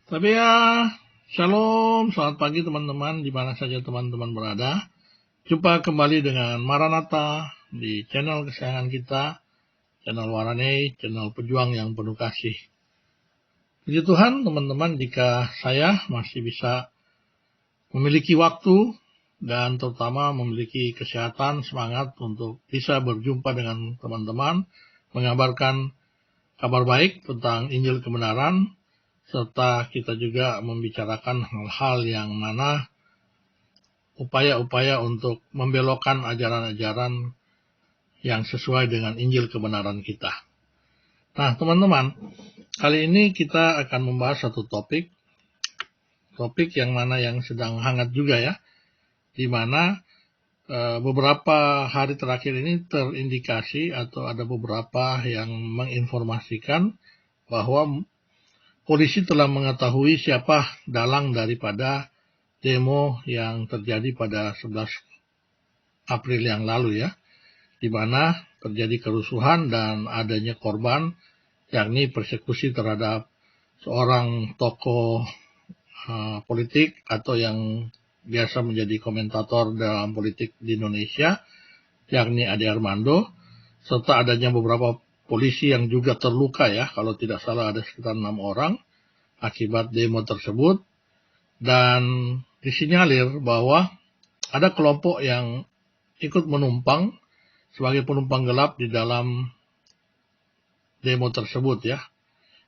Tapi ya, shalom, selamat pagi teman-teman, di mana saja teman-teman berada. Jumpa kembali dengan Maranatha di channel kesayangan kita, channel Warane, channel pejuang yang penuh kasih. Puji Tuhan teman-teman, jika saya masih bisa memiliki waktu dan terutama memiliki kesehatan, semangat untuk bisa berjumpa dengan teman-teman, mengabarkan kabar baik tentang Injil kebenaran, serta kita juga membicarakan hal-hal yang mana upaya-upaya untuk membelokkan ajaran-ajaran yang sesuai dengan Injil kebenaran kita. Nah, teman-teman, kali ini kita akan membahas satu topik yang mana yang sedang hangat juga ya, di mana beberapa hari terakhir ini terindikasi atau ada beberapa yang menginformasikan bahwa polisi telah mengetahui siapa dalang daripada demo yang terjadi pada 11 April yang lalu ya, di mana terjadi kerusuhan dan adanya korban, yakni persekusi terhadap seorang tokoh politik atau yang biasa menjadi komentator dalam politik di Indonesia, yakni Ade Armando, serta adanya beberapa polisi yang juga terluka ya, kalau tidak salah ada sekitar 6 orang akibat demo tersebut, dan disinyalir bahwa ada kelompok yang ikut menumpang sebagai penumpang gelap di dalam demo tersebut ya,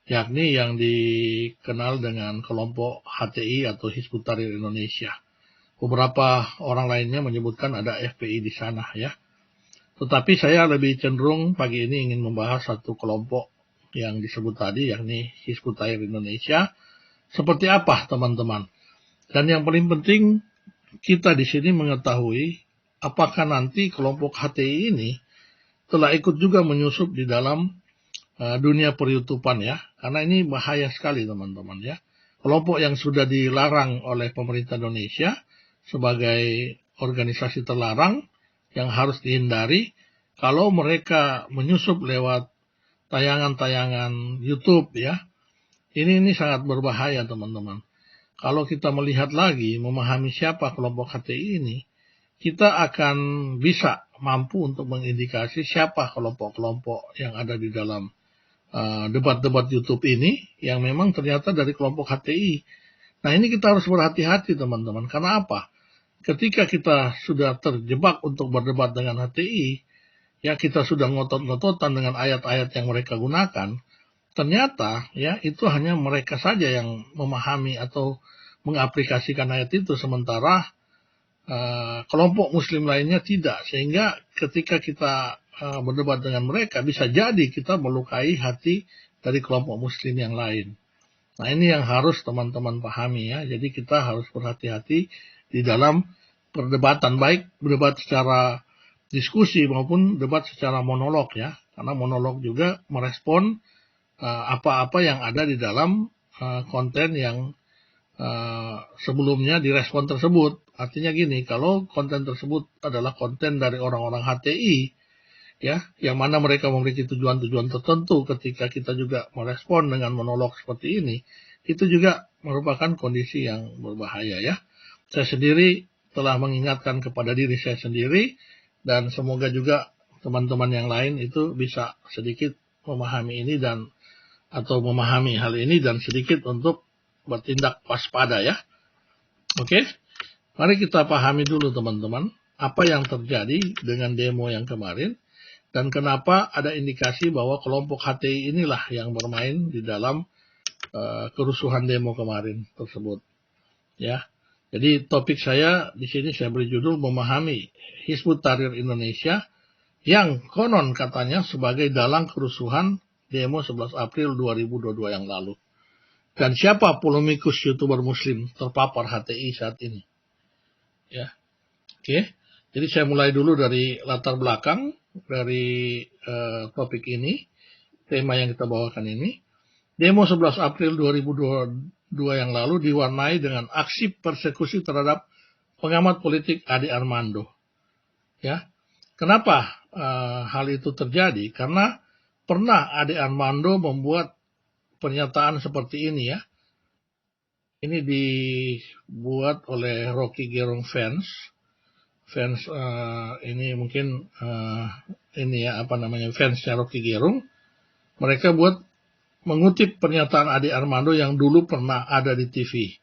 yakni yang dikenal dengan kelompok HTI atau Hizbut Tahrir Indonesia. Beberapa orang lainnya menyebutkan ada FPI di sana ya. Tetapi saya lebih cenderung pagi ini ingin membahas satu kelompok yang disebut tadi, yakni Hizbut Tahrir Indonesia. Seperti apa teman-teman? Dan yang paling penting, kita di sini mengetahui apakah nanti kelompok HTI ini telah ikut juga menyusup di dalam dunia per-YouTubean ya. Karena ini bahaya sekali teman-teman ya. Kelompok yang sudah dilarang oleh pemerintah Indonesia sebagai organisasi terlarang yang harus dihindari, kalau mereka menyusup lewat tayangan-tayangan YouTube ya, ini sangat berbahaya teman-teman. Kalau kita melihat lagi, memahami siapa kelompok HTI ini, kita akan bisa mampu untuk mengindikasi siapa kelompok-kelompok yang ada di dalam debat-debat YouTube ini, yang memang ternyata dari kelompok HTI. Nah, ini kita harus berhati-hati teman-teman. Karena apa? Ketika kita sudah terjebak untuk berdebat dengan HTI, ya kita sudah ngotot-ngototan dengan ayat-ayat yang mereka gunakan, ternyata ya itu hanya mereka saja yang memahami atau mengaplikasikan ayat itu, sementara kelompok muslim lainnya tidak. Sehingga ketika kita berdebat dengan mereka, bisa jadi kita melukai hati dari kelompok muslim yang lain. Nah, ini yang harus teman-teman pahami ya. Jadi kita harus berhati-hati di dalam perdebatan, baik berdebat secara diskusi maupun debat secara monolog ya. Karena monolog juga merespon apa-apa yang ada di dalam konten yang sebelumnya direspon tersebut. Artinya gini, kalau konten tersebut adalah konten dari orang-orang HTI ya, yang mana mereka memiliki tujuan-tujuan tertentu, ketika kita juga merespon dengan monolog seperti ini, itu juga merupakan kondisi yang berbahaya ya. Saya sendiri telah mengingatkan kepada diri saya sendiri, dan semoga juga teman-teman yang lain itu bisa sedikit memahami ini dan atau memahami hal ini dan sedikit untuk bertindak waspada ya. Oke, mari kita pahami dulu teman-teman, apa yang terjadi dengan demo yang kemarin, dan kenapa ada indikasi bahwa kelompok HTI inilah yang bermain di dalam kerusuhan demo kemarin tersebut. Ya, jadi topik saya di sini saya beri judul memahami Hizbut Tahrir Indonesia yang konon katanya sebagai dalang kerusuhan demo 11 April 2022 yang lalu. Dan siapa polemikus YouTuber Muslim terpapar HTI saat ini? Ya, oke. Jadi saya mulai dulu dari latar belakang dari topik ini, tema yang kita bawakan ini. Demo 11 April 2022 yang lalu diwarnai dengan aksi persekusi terhadap pengamat politik Ade Armando. Ya, kenapa hal itu terjadi? Karena pernah Ade Armando membuat pernyataan seperti ini ya. Ini dibuat oleh Rocky Gerung fans. Ini mungkin ini ya fansnya Rocky Gerung. Mereka buat mengutip pernyataan Ade Armando yang dulu pernah ada di TV,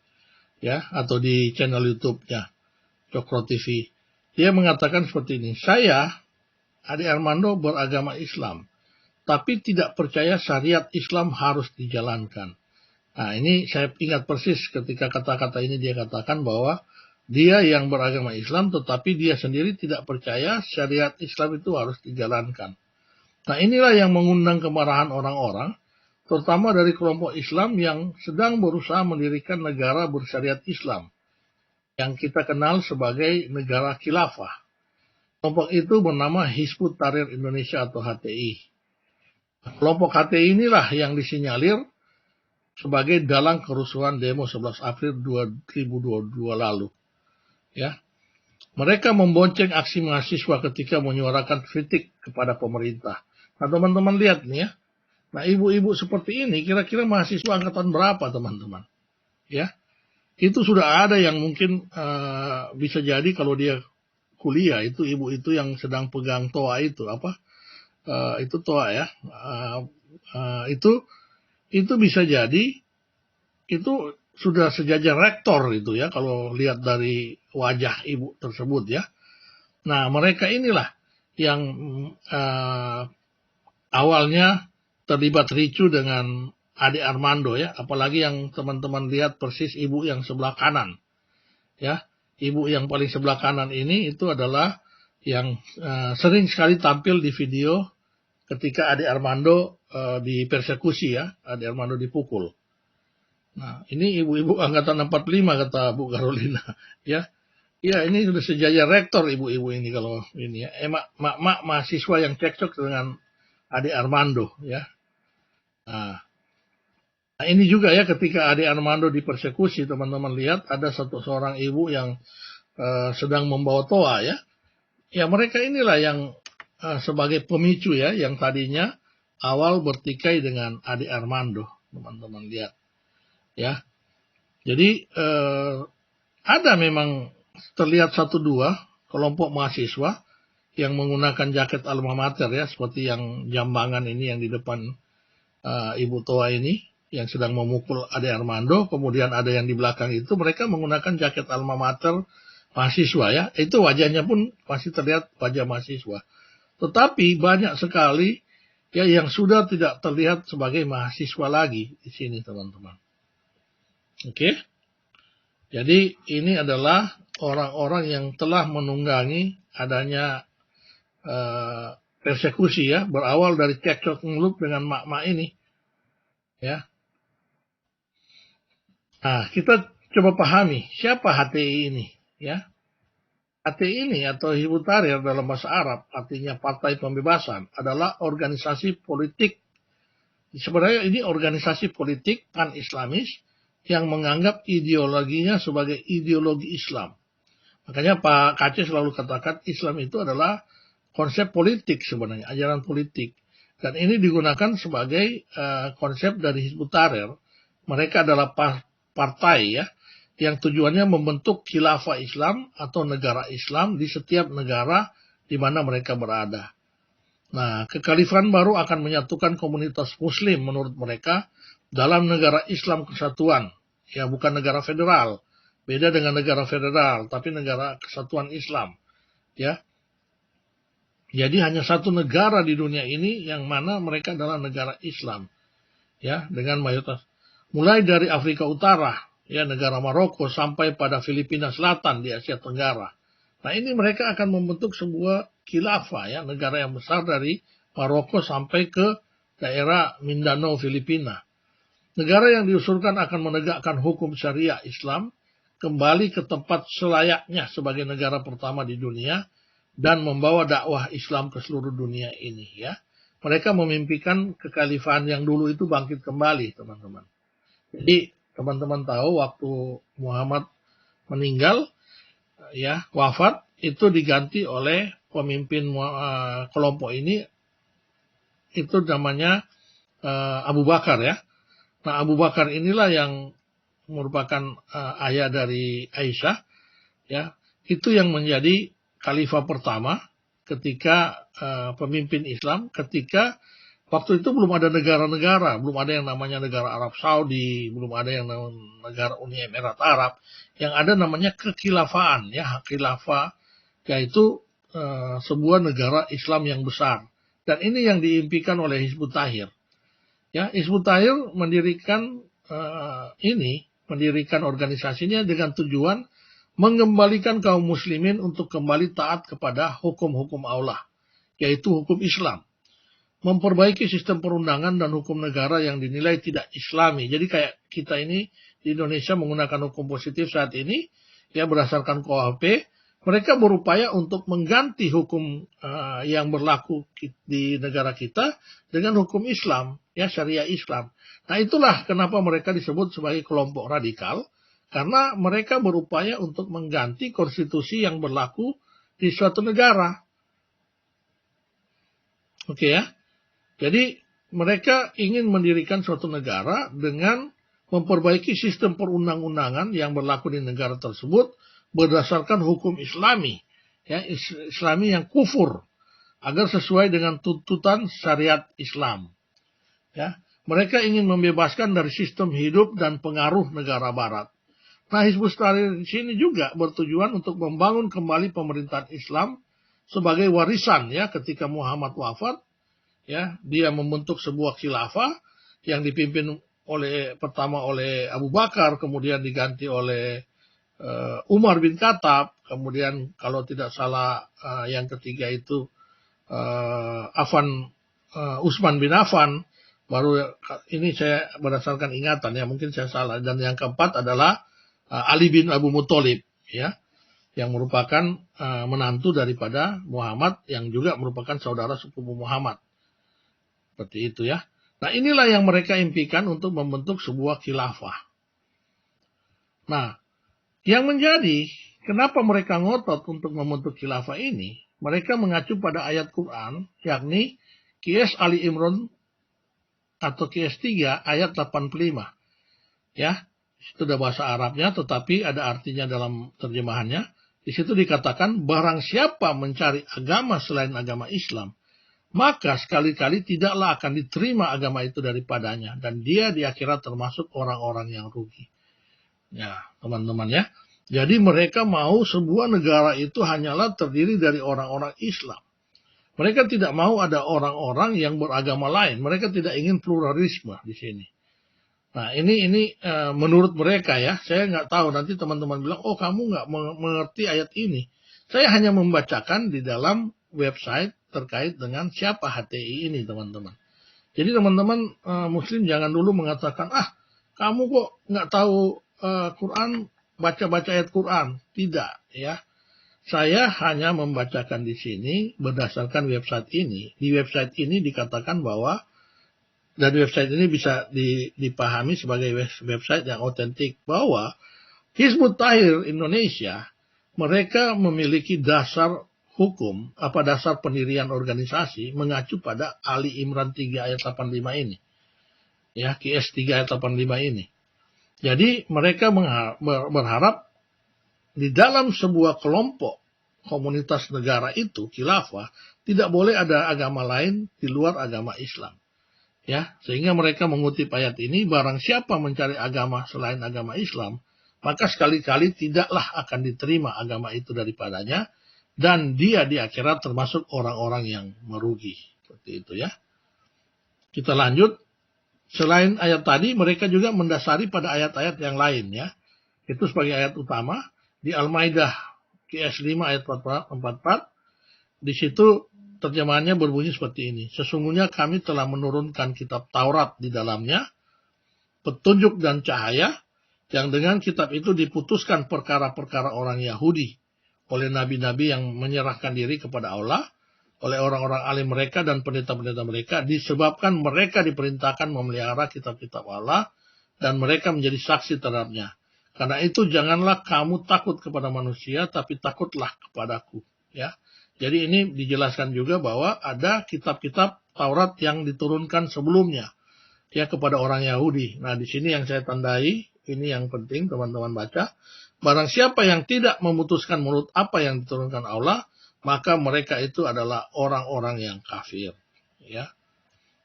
ya, atau di channel YouTube-nya Cokro TV. Dia mengatakan seperti ini, saya Ade Armando beragama Islam, tapi tidak percaya syariat Islam harus dijalankan. Nah, ini saya ingat persis ketika kata-kata ini dia katakan bahwa dia yang beragama Islam, tetapi dia sendiri tidak percaya syariat Islam itu harus dijalankan. Nah, inilah yang mengundang kemarahan orang-orang, terutama dari kelompok Islam yang sedang berusaha mendirikan negara bersyariat Islam, yang kita kenal sebagai negara khilafah. Kelompok itu bernama Hizbut Tahrir Indonesia atau HTI. Kelompok HTI inilah yang disinyalir sebagai dalang kerusuhan demo 11 April 2022 lalu. Ya, mereka membonceng aksi mahasiswa ketika menyuarakan kritik kepada pemerintah. Nah, teman-teman lihat nih ya. Nah, ibu-ibu seperti ini kira-kira mahasiswa angkatan berapa, teman-teman? Ya, itu sudah ada yang mungkin bisa jadi kalau dia kuliah, itu ibu itu yang sedang pegang toa itu apa? Itu toa ya. Itu bisa jadi itu sudah sejajar rektor itu ya, kalau lihat dari wajah ibu tersebut ya. Nah, mereka inilah yang awalnya terlibat ricu dengan Ade Armando ya, apalagi yang teman-teman lihat persis ibu yang sebelah kanan. Ya, ibu yang paling sebelah kanan ini itu adalah yang sering sekali tampil di video ketika Ade Armando dipersekusi ya, Ade Armando dipukul. Nah, ini ibu-ibu angkatan 45 kata Bu Carolina ya. Ya, ini sudah sejajar rektor ibu-ibu ini kalau ini ya. Mak-mak mahasiswa yang cekcok dengan Ade Armando ya. Nah, ini juga ya ketika Ade Armando dipersekusi, teman-teman lihat ada seorang ibu yang sedang membawa toa ya. Ya, mereka inilah yang sebagai pemicu ya, yang tadinya awal bertikai dengan Ade Armando, teman-teman lihat ya. Jadi ada memang terlihat 1-2 kelompok mahasiswa yang menggunakan jaket alma mater ya, seperti yang jambangan ini yang di depan ibu toa ini yang sedang memukul Ade Armando, kemudian ada yang di belakang itu mereka menggunakan jaket alma mater mahasiswa ya, itu wajahnya pun masih terlihat wajah mahasiswa. Tetapi banyak sekali ya yang sudah tidak terlihat sebagai mahasiswa lagi di sini, teman-teman. Oke. Jadi ini adalah orang-orang yang telah menunggangi adanya persekusi ya, berawal dari cekcok mulut dengan mak-mak ini. Ya. Nah, kita coba pahami siapa HTI ini ya. HTI ini atau Hizbut Tahrir dalam bahasa Arab artinya Partai Pembebasan adalah organisasi politik. Sebenarnya ini organisasi politik pan-Islamis yang menganggap ideologinya sebagai ideologi Islam. Makanya Pak Kaceh selalu katakan Islam itu adalah konsep politik sebenarnya, ajaran politik. Dan ini digunakan sebagai konsep dari Hizbut Tahrir. Mereka adalah partai ya, yang tujuannya membentuk khilafah Islam atau negara Islam di setiap negara di mana mereka berada. Nah, kekhalifahan baru akan menyatukan komunitas muslim menurut mereka dalam negara Islam kesatuan. Ya, bukan negara federal. Beda dengan negara federal, tapi negara kesatuan Islam. Ya. Jadi hanya satu negara di dunia ini yang mana mereka adalah negara Islam. Ya, dengan mayoritas. Mulai dari Afrika Utara, ya, negara Maroko sampai pada Filipina Selatan di Asia Tenggara. Nah, ini mereka akan membentuk sebuah khilafah ya, negara yang besar dari Maroko sampai ke daerah Mindanao Filipina. Negara yang diusulkan akan menegakkan hukum syariah Islam kembali ke tempat selayaknya sebagai negara pertama di dunia dan membawa dakwah Islam ke seluruh dunia ini ya. Mereka memimpikan kekhalifahan yang dulu itu bangkit kembali, teman-teman. Jadi teman-teman tahu waktu Muhammad meninggal ya, wafat, itu diganti oleh pemimpin kelompok ini, itu namanya Abu Bakar ya. Nah, Abu Bakar inilah yang merupakan ayah dari Aisyah, ya, itu yang menjadi khalifah pertama ketika pemimpin Islam, ketika waktu itu belum ada negara-negara, belum ada yang namanya negara Arab Saudi, belum ada yang namanya negara Uni Emirat Arab, yang ada namanya kekhilafaan, ya, khilafah, yaitu sebuah negara Islam yang besar. Dan ini yang diimpikan oleh Hizbut Tahrir. Ya, Hizbut Tahrir mendirikan mendirikan organisasinya dengan tujuan mengembalikan kaum muslimin untuk kembali taat kepada hukum-hukum Allah, yaitu hukum Islam. Memperbaiki sistem perundangan dan hukum negara yang dinilai tidak islami. Jadi kayak kita ini di Indonesia menggunakan hukum positif saat ini, ya, berdasarkan KUHP, mereka berupaya untuk mengganti hukum yang berlaku di negara kita dengan hukum Islam, ya, syariah Islam. Nah, itulah kenapa mereka disebut sebagai kelompok radikal, karena mereka berupaya untuk mengganti konstitusi yang berlaku di suatu negara. Oke, ya. Jadi mereka ingin mendirikan suatu negara dengan memperbaiki sistem perundang-undangan yang berlaku di negara tersebut berdasarkan hukum Islami, ya, Islami yang kufur, agar sesuai dengan tuntutan syariat Islam. Ya, mereka ingin membebaskan dari sistem hidup dan pengaruh negara Barat. Nah, Hizbut Tahrir di sini juga bertujuan untuk membangun kembali pemerintahan Islam sebagai warisan, ya, ketika Muhammad wafat, ya, dia membentuk sebuah khilafah yang dipimpin pertama oleh Abu Bakar, kemudian diganti oleh Umar bin Khattab, kemudian kalau tidak salah yang ketiga itu Utsman bin Affan, baru ini saya berdasarkan ingatan, ya, mungkin saya salah, dan yang keempat adalah Ali bin Abu Muthalib, ya, yang merupakan menantu daripada Muhammad, yang juga merupakan saudara sepupu Muhammad. Seperti itu, ya. Nah, inilah yang mereka impikan untuk membentuk sebuah khilafah. Nah, yang menjadi kenapa mereka ngotot untuk membentuk khilafah ini, mereka mengacu pada ayat Quran, yakni Qiyas Ali Imran atau Qiyas 3 ayat 85. Ya, itu ada bahasa Arabnya, tetapi ada artinya dalam terjemahannya. Di situ dikatakan, barang siapa mencari agama selain agama Islam, maka sekali-kali tidaklah akan diterima agama itu daripadanya, dan dia di akhirat termasuk orang-orang yang rugi. Ya, teman-teman, ya. Jadi mereka mau sebuah negara itu hanyalah terdiri dari orang-orang Islam. Mereka tidak mau ada orang-orang yang beragama lain. Mereka tidak ingin pluralisme di sini. Nah, ini menurut mereka, ya. Saya nggak tahu, nanti teman-teman bilang, oh, kamu nggak mengerti ayat ini. Saya hanya membacakan di dalam website terkait dengan siapa HTI ini, teman-teman. Jadi teman-teman Muslim jangan dulu mengatakan, kamu kok nggak tahu Quran, baca-baca ayat Quran. Tidak, ya. Saya hanya membacakan di sini berdasarkan website ini. Di website ini dikatakan bahwa, dan website ini bisa dipahami sebagai website yang otentik, bahwa Hizbut Tahrir Indonesia, mereka memiliki dasar hukum, dasar pendirian organisasi, mengacu pada Ali Imran 3 ayat 85 ini. Ya, QS 3 ayat 85 ini. Jadi mereka berharap di dalam sebuah kelompok komunitas negara itu, khilafah, tidak boleh ada agama lain di luar agama Islam. Ya, sehingga mereka mengutip ayat ini, barang siapa mencari agama selain agama Islam, maka sekali-kali tidaklah akan diterima agama itu daripadanya, dan dia di akhirat termasuk orang-orang yang merugi. Seperti itu, ya. Kita lanjut. Selain ayat tadi, mereka juga mendasari pada ayat-ayat yang lain, ya. Itu sebagai ayat utama. Di Al-Maidah QS 5 ayat 44, di situ terjemahannya berbunyi seperti ini. Sesungguhnya kami telah menurunkan kitab Taurat di dalamnya, petunjuk dan cahaya, yang dengan kitab itu diputuskan perkara-perkara orang Yahudi oleh nabi-nabi yang menyerahkan diri kepada Allah, oleh orang-orang alim mereka dan pendeta-pendeta mereka, disebabkan mereka diperintahkan memelihara kitab-kitab Allah, dan mereka menjadi saksi terhadapnya. Karena itu janganlah kamu takut kepada manusia, tapi takutlah kepadaku. Ya. Jadi ini dijelaskan juga bahwa ada kitab-kitab Taurat yang diturunkan sebelumnya, ya, kepada orang Yahudi. Nah, di sini yang saya tandai ini yang penting teman-teman baca. Barang siapa yang tidak memutuskan menurut apa yang diturunkan Allah, maka mereka itu adalah orang-orang yang kafir. Ya.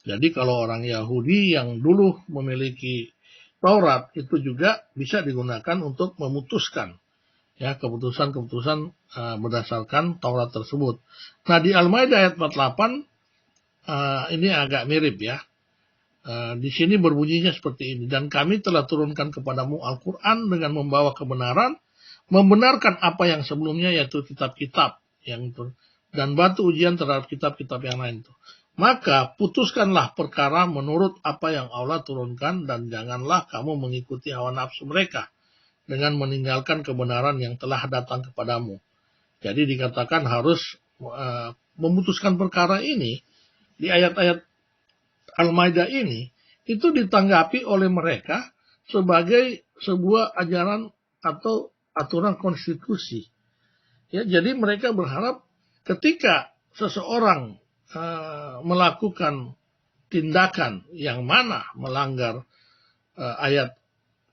Jadi kalau orang Yahudi yang dulu memiliki Taurat itu juga bisa digunakan untuk memutuskan ya keputusan-keputusan berdasarkan Taurat tersebut. Nah di Al-Maidah ayat 48 ini agak mirip ya. Di sini berbunyinya seperti ini. Dan kami telah turunkan kepadamu Al-Quran dengan membawa kebenaran, membenarkan apa yang sebelumnya yaitu kitab-kitab yang itu dan batu ujian terhadap kitab-kitab yang lain itu. Maka putuskanlah perkara menurut apa yang Allah turunkan dan janganlah kamu mengikuti hawa nafsu mereka dengan meninggalkan kebenaran yang telah datang kepadamu. Jadi dikatakan harus memutuskan perkara ini di ayat-ayat Al-Maidah ini itu ditanggapi oleh mereka sebagai sebuah ajaran atau aturan konstitusi. Ya, jadi mereka berharap ketika seseorang melakukan tindakan yang mana melanggar ayat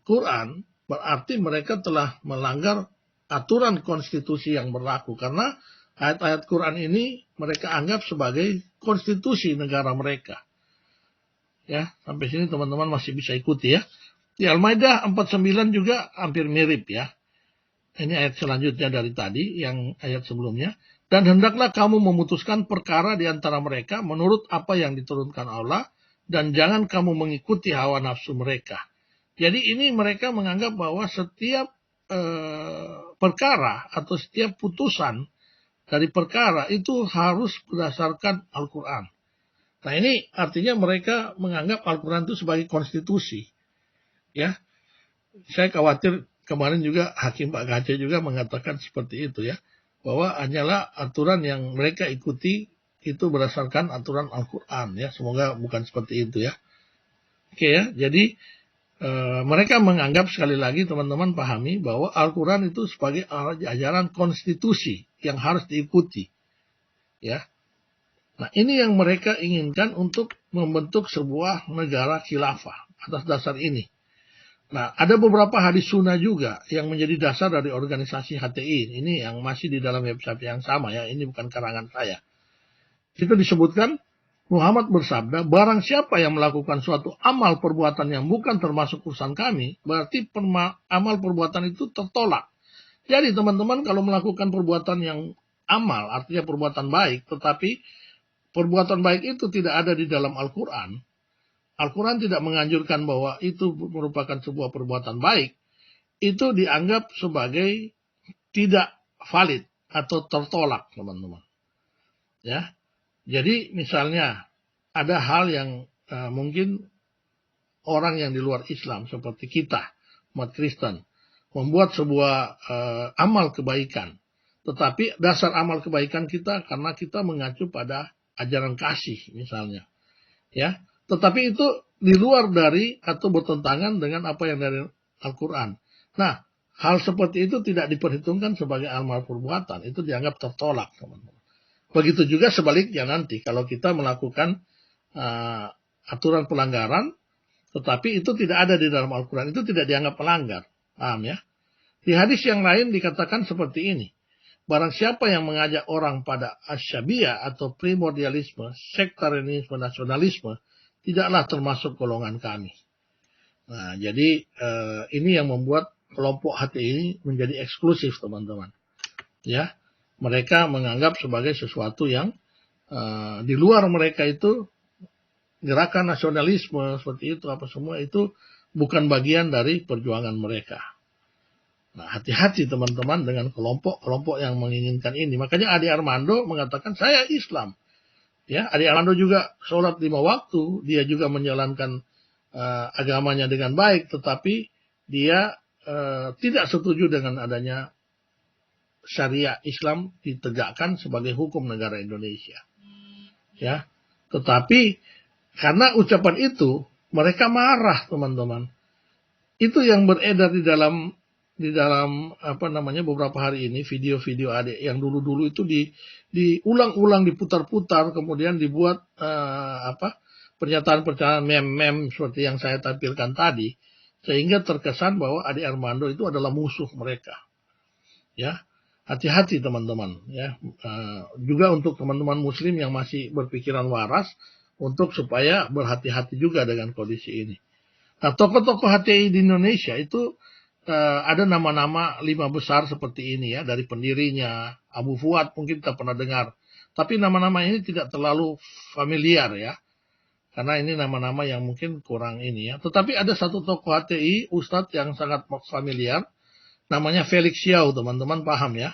Quran, berarti mereka telah melanggar aturan konstitusi yang berlaku. Karena ayat-ayat Quran ini mereka anggap sebagai konstitusi negara mereka. Ya, sampai sini teman-teman masih bisa ikuti ya. Di Al-Maidah 49 juga hampir mirip ya. Ini ayat selanjutnya dari tadi, yang ayat sebelumnya. Dan hendaklah kamu memutuskan perkara di antara mereka menurut apa yang diturunkan Allah, dan jangan kamu mengikuti hawa nafsu mereka. Jadi ini mereka menganggap bahwa setiap perkara atau setiap putusan dari perkara itu harus berdasarkan Al-Quran. Nah ini artinya mereka menganggap Al-Quran itu sebagai konstitusi. Ya, saya khawatir kemarin juga Hakim Pak Gace juga mengatakan seperti itu ya, bahwa hanyalah aturan yang mereka ikuti itu berdasarkan aturan Al-Quran ya. Semoga bukan seperti itu ya. Oke ya, jadi mereka menganggap sekali lagi teman-teman pahami bahwa Al-Quran itu sebagai ajaran konstitusi yang harus diikuti ya. Nah ini yang mereka inginkan untuk membentuk sebuah negara khilafah atas dasar ini. Nah, ada beberapa hadis sunnah juga yang menjadi dasar dari organisasi HTI. Ini yang masih di dalam website yang sama ya. Ini bukan karangan saya. Itu disebutkan, Muhammad bersabda, barang siapa yang melakukan suatu amal perbuatan yang bukan termasuk urusan kami, berarti amal perbuatan itu tertolak. Jadi teman-teman kalau melakukan perbuatan yang amal, artinya perbuatan baik, tetapi perbuatan baik itu tidak ada di dalam Al-Quran, Al-Quran tidak menganjurkan bahwa itu merupakan sebuah perbuatan baik, itu dianggap sebagai tidak valid atau tertolak, teman-teman. Ya, jadi misalnya ada hal yang mungkin orang yang di luar Islam seperti kita, umat Kristen, membuat sebuah amal kebaikan, tetapi dasar amal kebaikan kita karena kita mengacu pada ajaran kasih, misalnya, ya. Tetapi itu di luar dari atau bertentangan dengan apa yang dari Al-Quran. Nah, hal seperti itu tidak diperhitungkan sebagai amal perbuatan. Itu dianggap tertolak, teman-teman. Begitu juga sebaliknya nanti. Kalau kita melakukan aturan pelanggaran, tetapi itu tidak ada di dalam Al-Quran, itu tidak dianggap pelanggar. Paham ya? Di hadis yang lain dikatakan seperti ini. Barang siapa yang mengajak orang pada asyabiyah atau primordialisme, sektarianisme, nasionalisme, tidaklah termasuk golongan kami. Nah, jadi ini yang membuat kelompok HTI ini menjadi eksklusif, teman-teman. Ya, mereka menganggap sebagai sesuatu yang di luar mereka itu gerakan nasionalisme seperti itu apa semua itu bukan bagian dari perjuangan mereka. Nah, hati-hati teman-teman dengan kelompok-kelompok yang menginginkan ini. Makanya Adi Armando mengatakan saya Islam. Ya, Adi Armando juga sholat 5 waktu, dia juga menjalankan agamanya dengan baik, tetapi dia tidak setuju dengan adanya syariah Islam ditegakkan sebagai hukum negara Indonesia. Ya, tetapi karena ucapan itu mereka marah, teman-teman. Itu yang beredar di dalam beberapa hari ini video-video adik yang dulu-dulu itu diulang-ulang, diputar-putar, kemudian dibuat pernyataan-pernyataan meme-meme seperti yang saya tampilkan tadi. sehingga terkesan bahwa Ade Armando itu adalah musuh mereka. Ya, hati-hati teman-teman. Ya, juga untuk teman-teman Muslim yang masih berpikiran waras, untuk supaya berhati-hati juga dengan kondisi ini. Nah, tokoh-tokoh HTI di Indonesia itu ada nama-nama 5 besar seperti ini ya, dari pendirinya Abu Fuad mungkin kita pernah dengar. Tapi nama-nama ini tidak terlalu familiar ya, karena ini nama-nama yang mungkin kurang ini ya. Tetapi ada satu tokoh HTI, Ustadz yang sangat familiar, namanya Felix Xiao, teman-teman paham ya.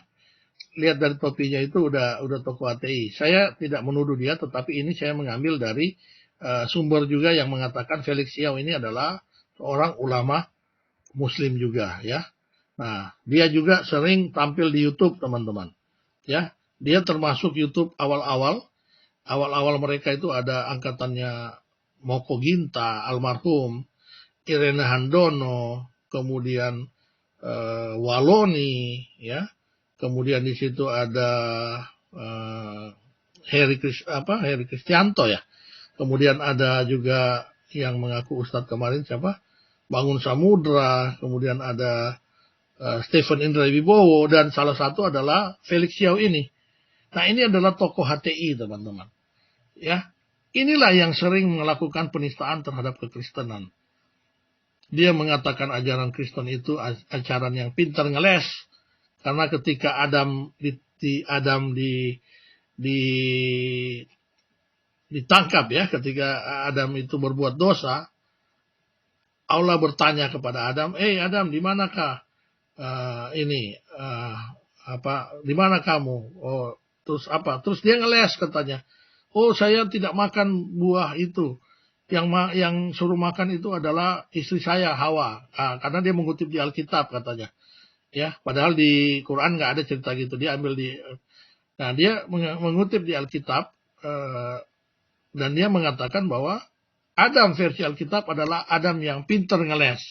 Lihat dari topinya itu udah tokoh HTI. Saya tidak menuduh dia, tetapi ini saya mengambil dari sumber juga yang mengatakan Felix Xiao ini adalah seorang ulama Muslim juga ya. Nah, dia juga sering tampil di YouTube teman-teman. Ya, dia termasuk YouTube awal-awal mereka itu ada angkatannya Moko Ginta, almarhum, Irene Handono, kemudian Waloni, ya, kemudian di situ ada Heri Kristianto ya, kemudian ada juga yang mengaku Ustadz kemarin siapa, Bangun Samudra, kemudian ada Stephen Indra Wibowo, dan salah satu adalah Felix Xiao ini. Nah, ini adalah tokoh HTI teman-teman. Ya, inilah yang sering melakukan penistaan terhadap kekristenan. Dia mengatakan ajaran Kristen itu ajaran yang pintar ngeles, karena ketika Adam ditangkap ya, ketika Adam itu berbuat dosa, Allah bertanya kepada Adam, Adam, di manakah di mana kamu? Oh, terus apa? Terus dia ngeles katanya. Oh, saya tidak makan buah itu. Yang suruh makan itu adalah istri saya, Hawa. Karena dia mengutip di Alkitab katanya. Ya, padahal di Quran nggak ada cerita gitu. Dia ambil Nah, dia mengutip di Alkitab dan dia mengatakan bahwa Adam versi Alkitab adalah Adam yang pintar ngeles.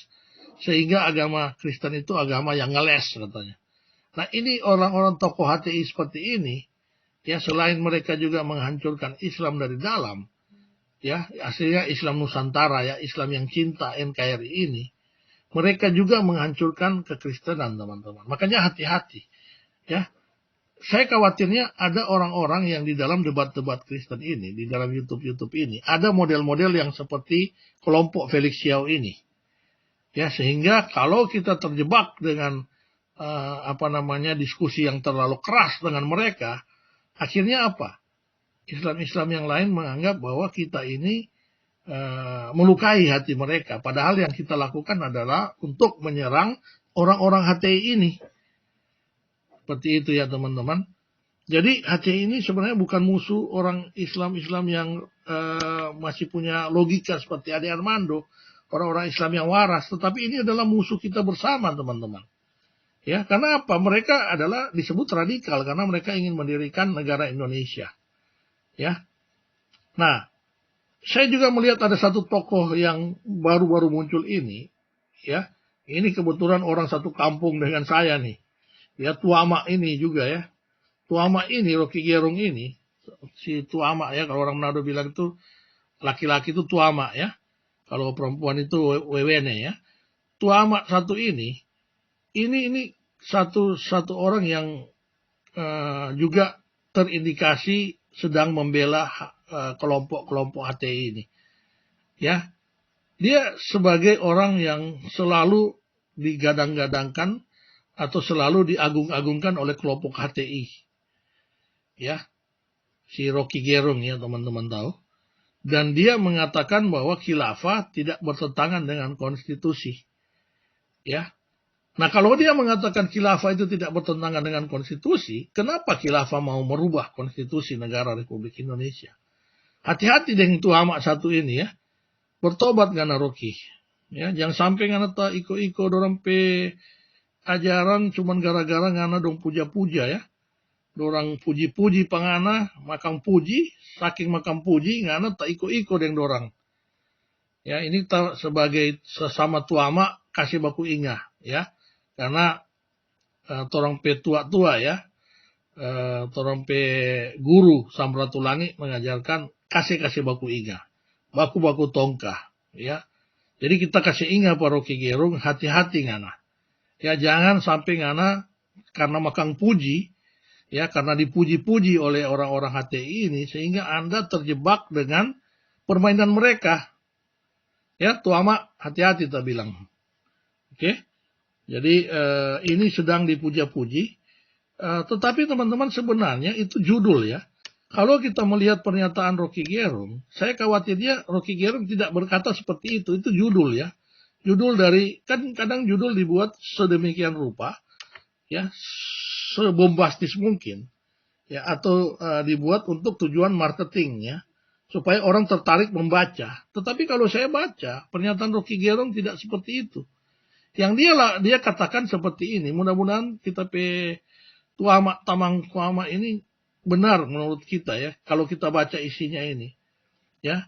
Sehingga agama Kristen itu agama yang ngeles katanya. Nah, ini orang-orang tokoh HTI seperti ini, ya, selain mereka juga menghancurkan Islam dari dalam, ya, aslinya Islam Nusantara ya, Islam yang cinta NKRI ini, mereka juga menghancurkan kekristenan teman-teman. Makanya hati-hati, ya. Saya khawatirnya ada orang-orang yang di dalam debat-debat Kristen ini, di dalam YouTube ini, ada model-model yang seperti kelompok Felix Xiao ini. Ya, sehingga kalau kita terjebak dengan diskusi yang terlalu keras dengan mereka, akhirnya apa? Islam-Islam yang lain menganggap bahwa kita ini melukai hati mereka, padahal yang kita lakukan adalah untuk menyerang orang-orang HTI ini. Seperti itu ya teman-teman. Jadi HTI ini sebenarnya bukan musuh orang Islam yang masih punya logika seperti Ade Armando, orang-orang Islam yang waras, tetapi ini adalah musuh kita bersama teman-teman. Ya, karena apa? Mereka adalah disebut radikal karena mereka ingin mendirikan negara Indonesia. Ya. Nah, saya juga melihat ada satu tokoh yang baru-baru muncul ini, ya. Ini kebetulan orang satu kampung dengan saya nih. Ya, Tuama ini juga ya. Tuama ini, Rocky Gerung ini, si Tuama ya, kalau orang Manado bilang itu laki-laki itu Tuama ya. Kalau perempuan itu Wewene ya. Tuama satu ini satu orang yang juga terindikasi sedang membela kelompok-kelompok HTI ini. Ya. Dia sebagai orang yang selalu digadang-gadangkan atau selalu diagung-agungkan oleh kelompok HTI. Ya. Si Rocky Gerung ya, teman-teman tahu. Dan dia mengatakan bahwa khilafah tidak bertentangan dengan konstitusi. Ya. Nah, kalau dia mengatakan khilafah itu tidak bertentangan dengan konstitusi, kenapa khilafah mau merubah konstitusi negara Republik Indonesia? Hati-hati dengan Tuama satu ini ya. Bertobat ngana Rocky. Ya, jangan sampai ngana ta iko-iko dorang pe ajaran cuman gara-gara ngana dong puja-puja ya. Dorang puji-puji pangana, makam puji, saking makam puji ngana ta iko-iko deng dorang. Ya, ini sebagai sesama Tuama kasih baku ingat ya. Karena torang pe tua-tua ya, torang pe guru Samratulangi mengajarkan kasih baku ingat, baku-baku tongkah ya. Jadi kita kasih ingat Pak Rocky Gerung, hati-hati ngana. Ya jangan sampai ngana karena makang puji, ya karena dipuji-puji oleh orang-orang HTI ini, sehingga Anda terjebak dengan permainan mereka. Ya, tuama hati-hati kita bilang. Oke. Jadi ini sedang dipuja-puji. Tetapi teman-teman sebenarnya itu judul ya. Kalau kita melihat pernyataan Rocky Gerung, saya khawatir Rocky Gerung tidak berkata seperti itu. Itu judul ya. Judul dari, kan kadang judul dibuat sedemikian rupa, ya, sebombastis mungkin, ya, atau dibuat untuk tujuan marketing ya, supaya orang tertarik membaca. Tetapi kalau saya baca, pernyataan Rocky Gerung tidak seperti itu. Yang dia katakan seperti ini, mudah-mudahan kita tamang tuama ini benar menurut kita ya, kalau kita baca isinya ini. Ya,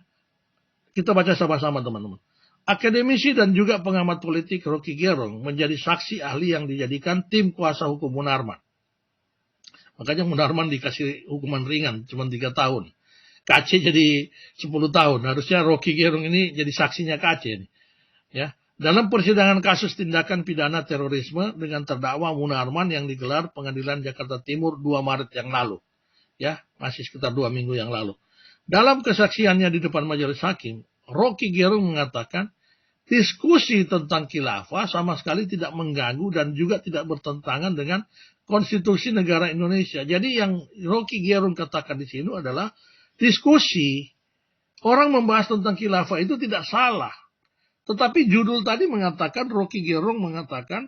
kita baca sama-sama teman-teman. Akademisi dan juga pengamat politik Rocky Gerung menjadi saksi ahli yang dijadikan tim kuasa hukum Munarman. Makanya Munarman dikasih hukuman ringan, cuma 3 tahun. KC jadi 10 tahun. Harusnya Rocky Gerung ini jadi saksinya KC. Ya. Dalam persidangan kasus tindakan pidana terorisme dengan terdakwa Munarman yang digelar Pengadilan Jakarta Timur 2 Maret yang lalu. Ya, masih sekitar 2 minggu yang lalu. Dalam kesaksiannya di depan majelis hakim, Rocky Gerung mengatakan diskusi tentang khilafah sama sekali tidak mengganggu dan juga tidak bertentangan dengan konstitusi negara Indonesia. Jadi yang Rocky Gerung katakan di sini adalah diskusi. Orang membahas tentang khilafah itu tidak salah. Tetapi judul tadi mengatakan, Rocky Gerung mengatakan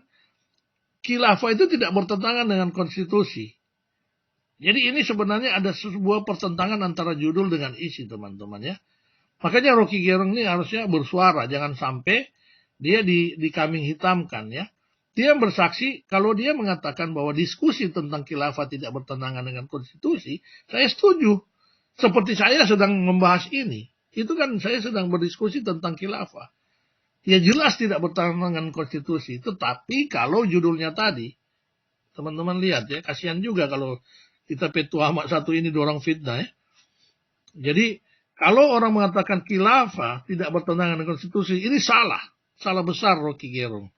khilafah itu tidak bertentangan dengan konstitusi. Jadi ini sebenarnya ada sebuah pertentangan antara judul dengan isi teman-teman ya. Makanya Rocky Gerung ini harusnya bersuara, jangan sampai dia dikambing hitamkan ya. Dia bersaksi kalau dia mengatakan bahwa diskusi tentang khilafah tidak bertentangan dengan konstitusi, saya setuju. Seperti saya sedang membahas ini, itu kan saya sedang berdiskusi tentang khilafah. Ya jelas tidak bertentangan dengan konstitusi, tetapi kalau judulnya tadi, teman-teman lihat ya, kasihan juga kalau kita petua amat satu ini dorong fitnah ya. Jadi kalau orang mengatakan khilafah tidak bertentangan dengan konstitusi, ini salah besar Rocky Gerung.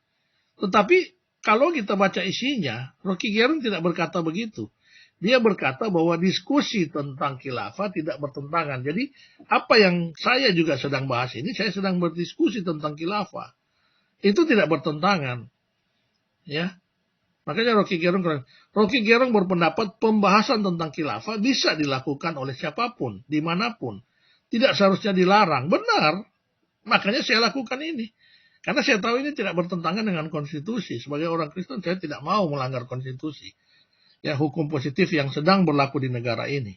Tetapi kalau kita baca isinya, Rocky Gerung tidak berkata begitu. Dia berkata bahwa diskusi tentang khilafah tidak bertentangan. Jadi apa yang saya juga sedang bahas ini, saya sedang berdiskusi tentang khilafah. Itu tidak bertentangan. Ya. Makanya Rocky Gerung berpendapat pembahasan tentang khilafah bisa dilakukan oleh siapapun, dimanapun. Tidak seharusnya dilarang. Benar. Makanya saya lakukan ini. Karena saya tahu ini tidak bertentangan dengan konstitusi. Sebagai orang Kristen saya tidak mau melanggar konstitusi. Ya, hukum positif yang sedang berlaku di negara ini.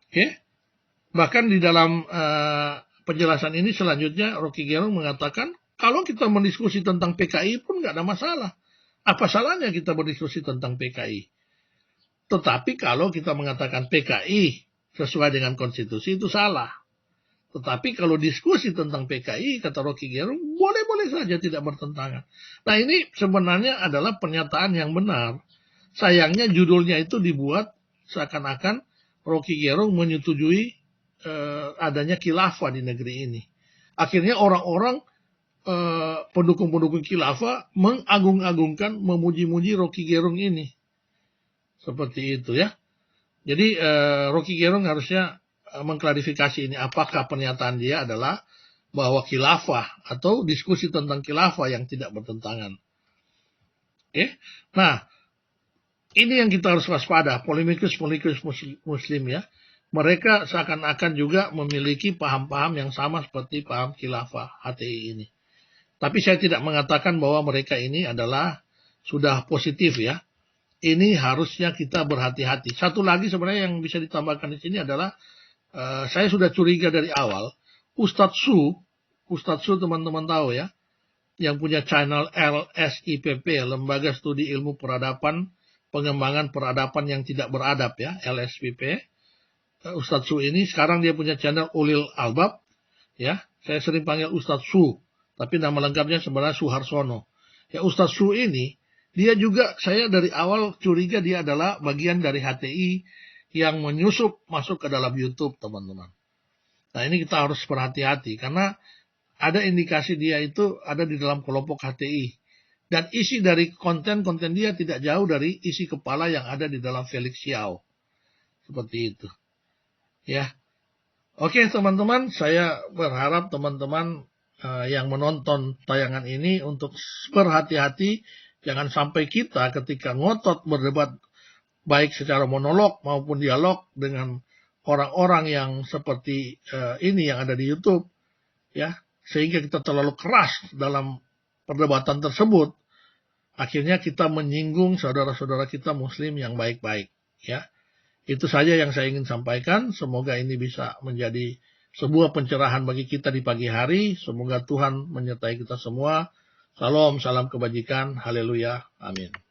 Oke. Bahkan di dalam penjelasan ini selanjutnya Rocky Gerung mengatakan, kalau kita mendiskusi tentang PKI pun nggak ada masalah. Apa salahnya kita berdiskusi tentang PKI? Tetapi kalau kita mengatakan PKI sesuai dengan konstitusi itu salah. Tetapi kalau diskusi tentang PKI, kata Rocky Gerung, boleh-boleh saja tidak bertentangan. Nah ini sebenarnya adalah pernyataan yang benar. Sayangnya judulnya itu dibuat seakan-akan Rocky Gerung menyetujui adanya khilafah di negeri ini. Akhirnya orang-orang pendukung-pendukung khilafah mengagung-agungkan, memuji-muji Rocky Gerung ini. Seperti itu ya. Jadi Rocky Gerung harusnya mengklarifikasi ini. Apakah pernyataan dia adalah bahwa khilafah atau diskusi tentang khilafah yang tidak bertentangan. Oke. Nah, ini yang kita harus waspada. Polemikus muslim ya. Mereka seakan-akan juga memiliki paham-paham yang sama seperti paham khilafah HTI ini. Tapi saya tidak mengatakan bahwa mereka ini adalah sudah positif ya. Ini harusnya kita berhati-hati. Satu lagi sebenarnya yang bisa ditambahkan di sini adalah saya sudah curiga dari awal. Ustadz Su teman-teman tahu ya, yang punya channel LSIPP, Lembaga Studi Ilmu Peradaban, Pengembangan Peradaban yang Tidak Beradab ya, LSIPP. Ustadz Su ini sekarang dia punya channel Ulil Albab ya. Saya sering panggil Ustadz Su, tapi nama lengkapnya sebenarnya Suharsono. Ya, Ustadz Su ini dia juga, saya dari awal curiga dia adalah bagian dari HTI yang menyusup masuk ke dalam YouTube, teman-teman. Nah, ini kita harus berhati-hati karena ada indikasi dia itu ada di dalam kelompok HTI. Dan isi dari konten-konten dia tidak jauh dari isi kepala yang ada di dalam Felix Xiao. Seperti itu. Ya. Oke teman-teman, saya berharap teman-teman yang menonton tayangan ini untuk berhati-hati. Jangan sampai kita ketika ngotot berdebat baik secara monolog maupun dialog dengan orang-orang yang seperti ini yang ada di YouTube, ya, sehingga kita terlalu keras dalam perdebatan tersebut, akhirnya kita menyinggung saudara-saudara kita Muslim yang baik-baik, ya. Itu saja yang saya ingin sampaikan. Semoga ini bisa menjadi sebuah pencerahan bagi kita di pagi hari. Semoga Tuhan menyertai kita semua. Salam, salam kebajikan. Haleluya. Amin.